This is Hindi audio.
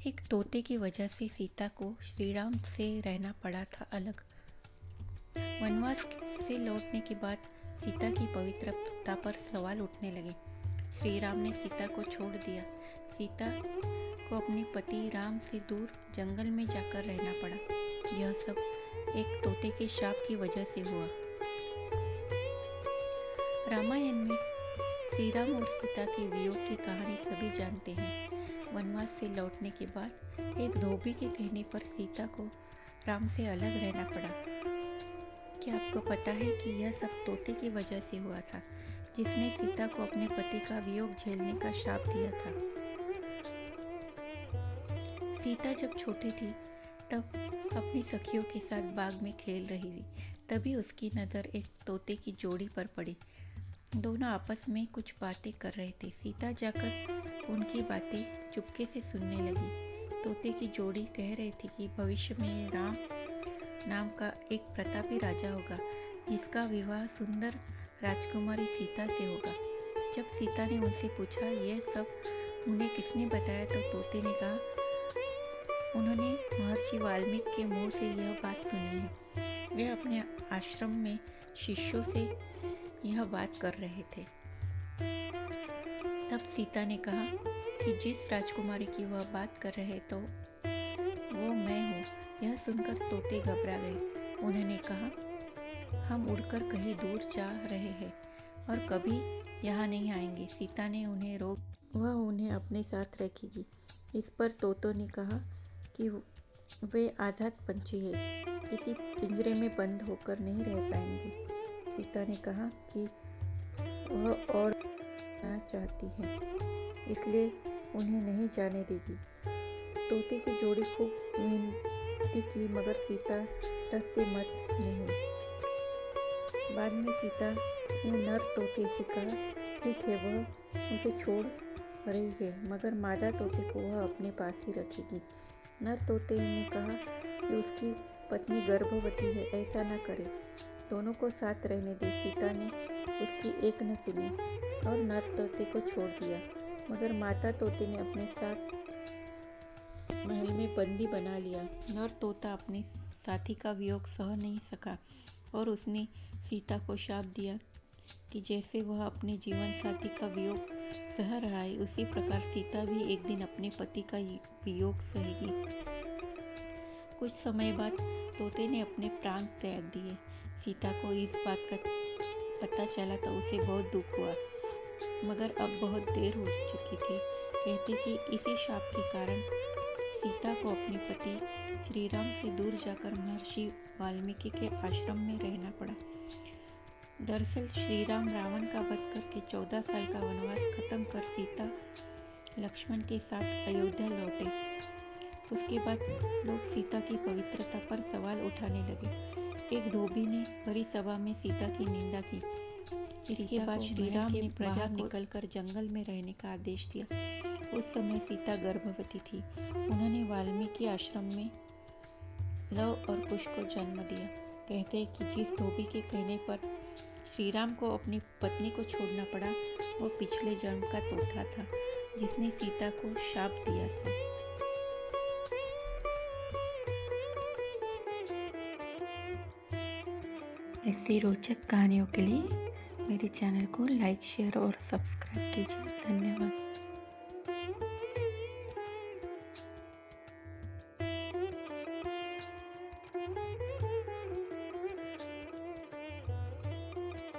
एक तोते की वजह से सीता को श्री राम से रहना पड़ा था अलग। वनवास से लौटने के बाद सीता की पवित्रता पर सवाल उठने लगे। श्री राम ने सीता को छोड़ दिया। सीता को अपने पति राम से दूर जंगल में जाकर रहना पड़ा। यह सब एक तोते के शाप की वजह से हुआ। रामायण में श्री राम और सीता के वियोग की कहानी सभी जानते हैं। वनवास से लौटने के बाद एक धोबी के कहने पर सीता को राम से अलग रहना पड़ा। क्या आपको पता है कि यह सब तोते की वजह से हुआ था, जिसने सीता को अपने पति का वियोग झेलने का शाप दिया था। सीता जब छोटी थी तब अपनी सखियों के साथ बाग में खेल रही थी। तभी उसकी नज़र एक तोते की जोड़ी पर पड़ी। दोनों आपस में कुछ बातें कर रहे थे। सीता जाकर उनकी बातें चुपके से सुनने लगी। तोते की जोड़ी कह रही थी कि भविष्य में राम नाम का एक प्रतापी राजा होगा, जिसका विवाह सुंदर राजकुमारी सीता से होगा। जब सीता ने उनसे पूछा यह सब उन्हें किसने बताया, तो तोते ने कहा उन्होंने महर्षि वाल्मीकि के मुंह से यह बात सुनी है। वे अपने आश्रम में शिष्यों से यह बात कर रहे थे। तब सीता ने कहा कि जिस राजकुमारी की वह बात कर रहे तो वो मैं हूँ। यह सुनकर तोते घबरा गए। उन्होंने कहा हम उड़कर कहीं दूर जा रहे हैं और कभी यहाँ नहीं आएंगे। सीता ने उन्हें रोक, वह उन्हें अपने साथ रखेगी। इस पर तोतों ने कहा कि वे आज़ाद पंछी हैं, किसी पिंजरे में बंद होकर नहीं रह पाएंगे। सीता ने कहा कि वह और जाना चाहती है, इसलिए उन्हें नहीं जाने देगी। तोते की जोड़ी खूब विनती की, मगर सीता रस से मत नहीं हुई। बाद में सीता ने नर तोते से कहा ठीक है, वह उसे छोड़ रही है, मगर मादा तोते को वह अपने पास ही रखेगी। नर तोते ने कहा कि उसकी पत्नी गर्भवती है, ऐसा न करे, दोनों को साथ रहने दे। सीता ने उसकी एक न सुनी और नर तोते को छोड़ दिया, मगर माता तोते ने अपने साथ महल में बंदी बना लिया। नर तोता अपने साथी का वियोग सह नहीं सका और उसने सीता को शाप दिया कि जैसे वह अपने जीवन साथी का वियोग सह रहा है, उसी प्रकार सीता भी एक दिन अपने पति का वियोग सहेगी। कुछ समय बाद तोते ने अपने प्राण त्याग दिए। सीता को इस बात का पता चला तो उसे बहुत दुख हुआ, मगर अब बहुत देर हो चुकी थी। कहते कि इसी शाप के कारण सीता को अपने पति श्री राम से दूर जाकर महर्षि वाल्मीकि के आश्रम में रहना पड़ा। दरअसल श्री राम रावण का वध करके 14 साल का वनवास खत्म कर सीता लक्ष्मण के साथ अयोध्या लौटे। उसके बाद लोग सीता की पवित्रता पर सवाल उठाने लगे। एक धोबी ने भरी सभा में सीता की निंदा की। इसके बाद श्री राम ने प्रजा को निकलकर जंगल में रहने का आदेश दिया। उस समय सीता गर्भवती थी। उन्होंने वाल्मीकि आश्रम में लव और कुश को जन्म दिया। कहते हैं कि जिस धोबी के कहने पर श्री राम को अपनी पत्नी को छोड़ना पड़ा, वो पिछले जन्म का तोता था, जिसने सीता को शाप दिया था। ऐसी रोचक कहानियों के लिए मेरे चैनल को लाइक, शेयर और सब्सक्राइब कीजिए। धन्यवाद।